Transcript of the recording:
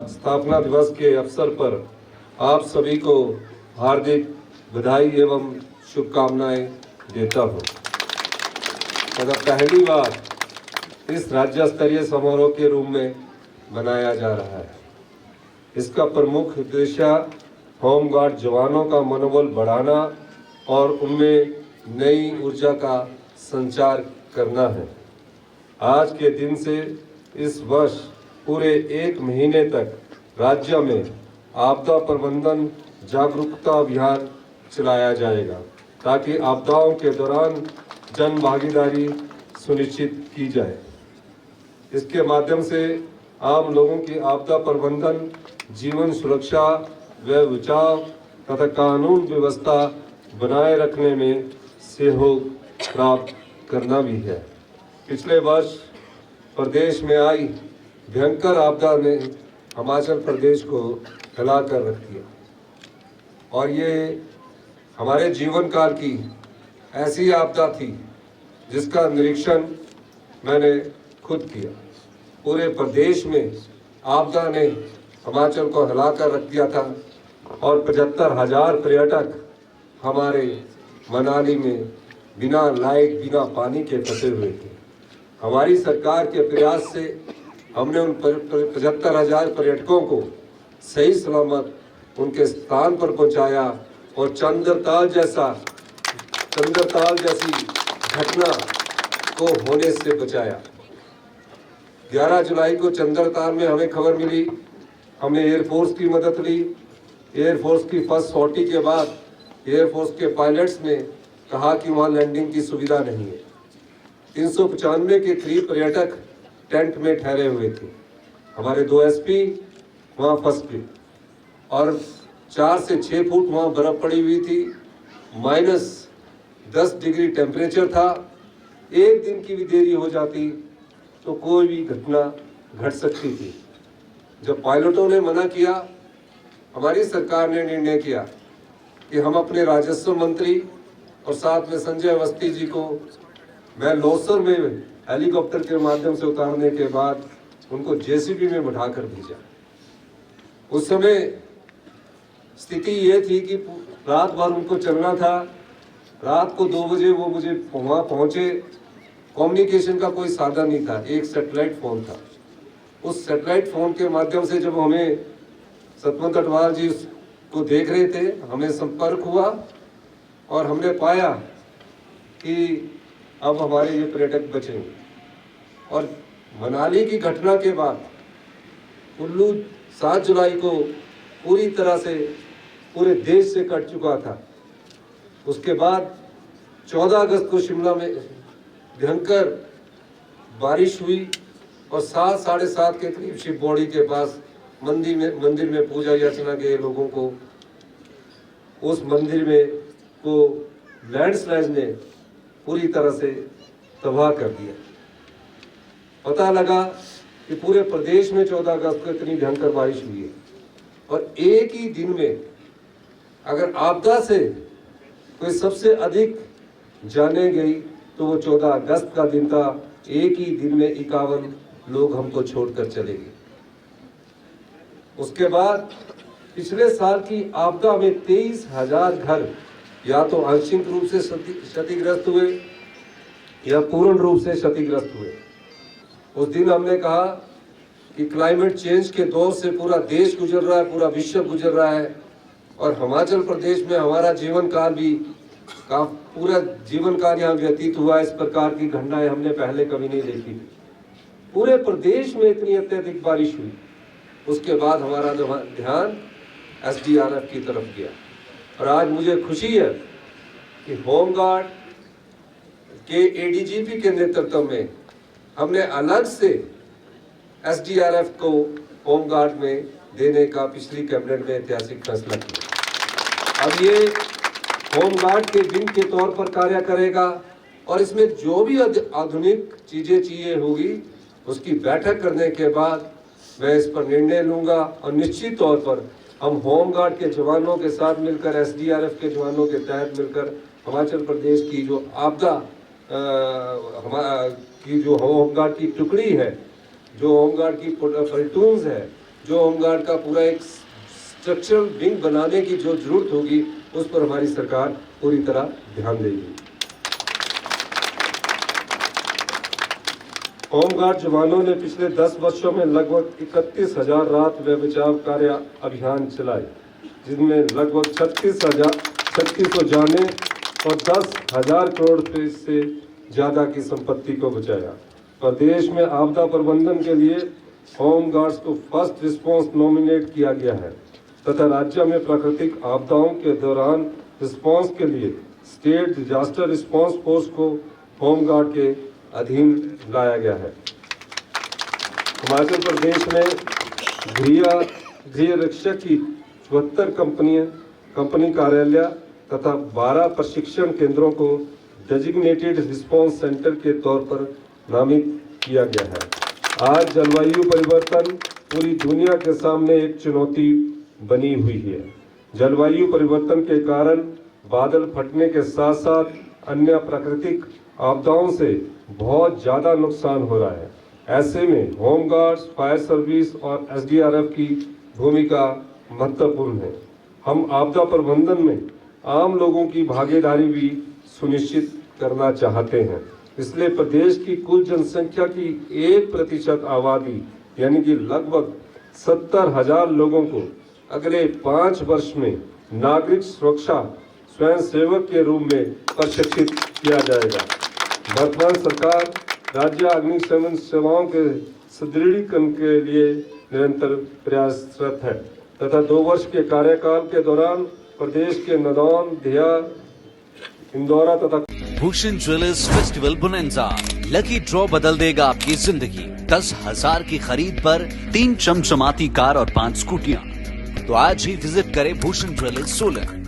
स्थापना दिवस के अवसर पर आप सभी को हार्दिक बधाई एवं शुभकामनाएं देता हूं। पहली बार इस राज्य स्तरीय समारोह के रूप में मनाया जा रहा है। इसका प्रमुख उद्देश्य होमगार्ड जवानों का मनोबल बढ़ाना और उनमें नई ऊर्जा का संचार करना है। आज के दिन से इस वर्ष पूरे 1 महीने तक राज्य में आपदा प्रबंधन जागरूकता अभियान चलाया जाएगा ताकि आपदाओं के दौरान जन भागीदारी सुनिश्चित की जाए। इसके माध्यम से आम लोगों की आपदा प्रबंधन, जीवन सुरक्षा व बचाव तथा कानून व्यवस्था बनाए रखने में सहयोग प्राप्त करना भी है। पिछले वर्ष प्रदेश में आई भयंकर आपदा ने हिमाचल प्रदेश को हिला कर रख दिया और ये हमारे जीवन काल की ऐसी आपदा थी जिसका निरीक्षण मैंने खुद किया। पूरे प्रदेश में आपदा ने हिमाचल को हिला कर रख दिया था और 75,000 पर्यटक हमारे मनाली में बिना लाइट बिना पानी के फंसे हुए थे। हमारी सरकार के प्रयास से हमने उन 75,000 पर्यटकों को सही सलामत उनके स्थान पर पहुंचाया और चंद्रताल जैसी घटना को होने से बचाया। 11 जुलाई को चंद्रताल में हमें खबर मिली, हमने एयरफोर्स की मदद ली। एयरफोर्स की फर्स्ट सॉर्टी के बाद एयरफोर्स के पायलट्स ने कहा कि वहाँ लैंडिंग की सुविधा नहीं है। 395 के करीब पर्यटक टेंट में ठहरे हुए थे। हमारे 2 एसपी वहाँ फंस गए और 4 से 6 फुट वहाँ बर्फ पड़ी हुई थी। -10 डिग्री टेम्परेचर था। एक दिन की भी देरी हो जाती तो कोई भी घटना घट सकती थी। जब पायलटों ने मना किया, हमारी सरकार ने निर्णय किया कि हम अपने राजस्व मंत्री और साथ में संजय अवस्थी जी को मैं लोसर में हेलीकॉप्टर के माध्यम से उतारने के बाद उनको जेसीबी में बैठाकर भेजा। उस समय स्थिति ये थी कि रात भर उनको चलना था। रात को 2 बजे वो मुझे वहाँ पहुँचे। कम्युनिकेशन का कोई साधन नहीं था, एक सैटेलाइट फ़ोन था। उस सैटेलाइट फ़ोन के माध्यम से जब हमें सतवंत अटवाल जी को देख रहे थे, हमें संपर्क हुआ और हमने पाया कि अब हमारे ये पर्यटक बचेंगे। और मनाली की घटना के बाद कुल्लू 7 जुलाई को पूरी तरह से पूरे देश से कट चुका था। उसके बाद 14 अगस्त को शिमला में भयंकर बारिश हुई और 7 साढ़े 7 के करीब शिव बॉडी के पास मंदिर में पूजा अर्चना के लोगों को उस मंदिर में को लैंडस्लाइड ने पूरी तरह से तबाह कर दिया। पता लगा कि पूरे प्रदेश में 14 अगस्त को इतनी भयंकर बारिश हुई है और एक ही दिन में अगर आपदा से कोई सबसे अधिक जाने गई तो वो 14 अगस्त का दिन था। एक ही दिन में 51 लोग हमको छोड़कर चले गए। उसके बाद पिछले साल की आपदा में 23,000 घर या तो आंशिक रूप से क्षतिग्रस्त हुए या पूर्ण रूप से क्षतिग्रस्त हुए। उस दिन हमने कहा कि क्लाइमेट चेंज के दौर से पूरा देश गुजर रहा है, पूरा विश्व गुजर रहा है और हिमाचल प्रदेश में हमारा जीवन काल भी पूरा जीवन काल यहाँ व्यतीत हुआ। इस प्रकार की घटनाएं हमने पहले कभी नहीं देखी थी। पूरे प्रदेश में इतनी अत्यधिक बारिश हुई। उसके बाद हमारा ध्यान SDRF की तरफ गया और आज मुझे खुशी है कि होमगार्ड के ADGP के नेतृत्व में हमने अलग से SDRF को होमगार्ड में देने का पिछली कैबिनेट में ऐतिहासिक फैसला किया। अब ये होमगार्ड के विंग के तौर पर कार्य करेगा और इसमें जो भी आधुनिक चीजें चाहिए होगी उसकी बैठक करने के बाद मैं इस पर निर्णय लूंगा और निश्चित तौर पर हम होमगार्ड के जवानों के साथ मिलकर SDRF के जवानों के तहत मिलकर हिमाचल प्रदेश की जो आपदा की जो होमगार्ड की टुकड़ी है, जो होमगार्ड की प्लेटून्स है, जो होमगार्ड का पूरा एक स्ट्रक्चरल विंग बनाने की जो जरूरत होगी उस पर हमारी सरकार पूरी तरह ध्यान देगी। होमगार्ड जवानों ने पिछले 10 वर्षों में लगभग 31,000 रात व बचाव कार्य अभियान चलाए, जिनमें लगभग 3600 जाने और 10,000 करोड़ रुपए से ज्यादा की संपत्ति को बचाया। प्रदेश में आपदा प्रबंधन के लिए होमगार्ड्स को फर्स्ट रिस्पांस नॉमिनेट किया गया है तथा राज्य में प्राकृतिक आपदाओं के दौरान रिस्पांस के लिए स्टेट डिजास्टर रिस्पांस फोर्स को होमगार्ड के अधीन लाया गया है। हिमाचल प्रदेश में गृह रक्षक की 74 कंपनी कार्यालय तथा 12 प्रशिक्षण केंद्रों को डेजिग्नेटेड रिस्पांस सेंटर के तौर पर नामित किया गया है। आज जलवायु परिवर्तन पूरी दुनिया के सामने एक चुनौती बनी हुई है। जलवायु परिवर्तन के कारण बादल फटने के साथ साथ अन्य प्राकृतिक आपदाओं से बहुत ज्यादा नुकसान हो रहा है। ऐसे में होमगार्ड्स, फायर सर्विस और एसडीआरएफ की भूमिका महत्वपूर्ण है। हम आपदा प्रबंधन में आम लोगों की भागीदारी भी सुनिश्चित करना चाहते हैं। इसलिए प्रदेश की कुल जनसंख्या की 1% आबादी यानी कि लगभग 70,000 लोगों को अगले 5 वर्ष में नागरिक सुरक्षा स्वयंसेवक के रूप में प्रशिक्षित किया जाएगा। वर्तमान सरकार राज्य अग्निशमन सेवाओं के सुदृढ़ीकरण के लिए निरंतर प्रयासरत है तथा 2 वर्ष के कार्यकाल के दौरान प्रदेश के नदौन, दिया, इंदौरा तथा Bhushan jewellers festival bonanza lucky draw बदल देगा आपकी जिंदगी। 10,000 की खरीद पर 3 चमचमाती कार और 5 स्कूटियां। तो आज ही विजिट करें भूषण ज्वेलर्स सोलन।